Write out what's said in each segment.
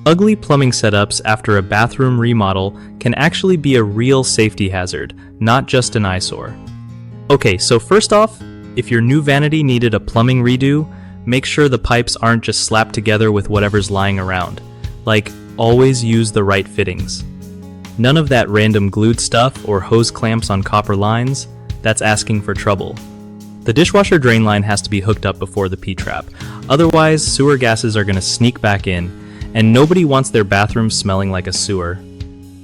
Ugly plumbing setups after a bathroom remodel can actually be a real safety hazard, not just an eyesore. Okay, so first off, if your new vanity needed a plumbing redo, make sure the pipes aren't just slapped together with whatever's lying around. Like, always use the right fittings. None of that random glued stuff or hose clamps on copper lines. That's asking for trouble. The dishwasher drain line has to be hooked up before the P-trap. Otherwise, sewer gases are going to sneak back in, and nobody wants their bathroom smelling like a sewer.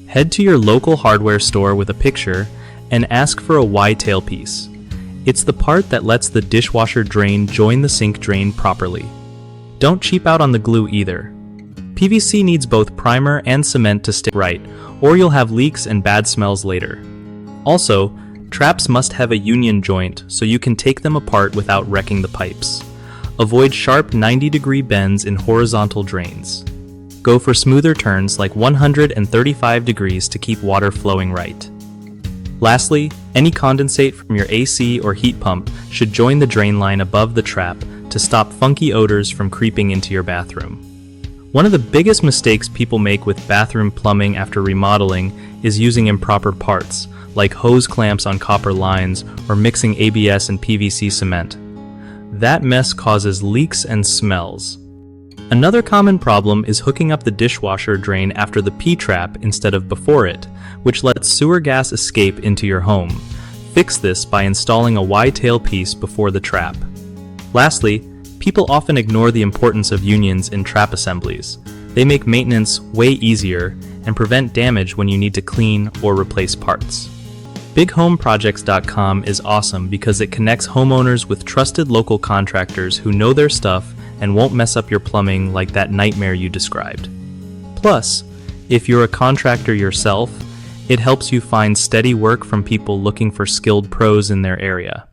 Head to your local hardware store with a picture and ask for a Y-tail piece. It's the part that lets the dishwasher drain join the sink drain properly. Don't cheap out on the glue either. PVC needs both primer and cement to stick right, or you'll have leaks and bad smells later. Also, traps must have a union joint so you can take them apart without wrecking the pipes. Avoid sharp 90-degree bends in horizontal drains. Go for smoother turns like 135 degrees to keep water flowing right. Lastly, any condensate from your AC or heat pump should join the drain line above the trap to stop funky odors from creeping into your bathroom. One of the biggest mistakes people make with bathroom plumbing after remodeling is using improper parts, like hose clamps on copper lines or mixing ABS and PVC cement. That mess causes leaks and smells. Another common problem is hooking up the dishwasher drain after the P-trap instead of before it, which lets sewer gas escape into your home. Fix this by installing a Y-tail piece before the trap. Lastly, people often ignore the importance of unions in trap assemblies. They make maintenance way easier and prevent damage when you need to clean or replace parts. BigHomeProjects.com is awesome because it connects homeowners with trusted local contractors who know their stuff and won't mess up your plumbing like that nightmare you described. Plus, if you're a contractor yourself, it helps you find steady work from people looking for skilled pros in their area.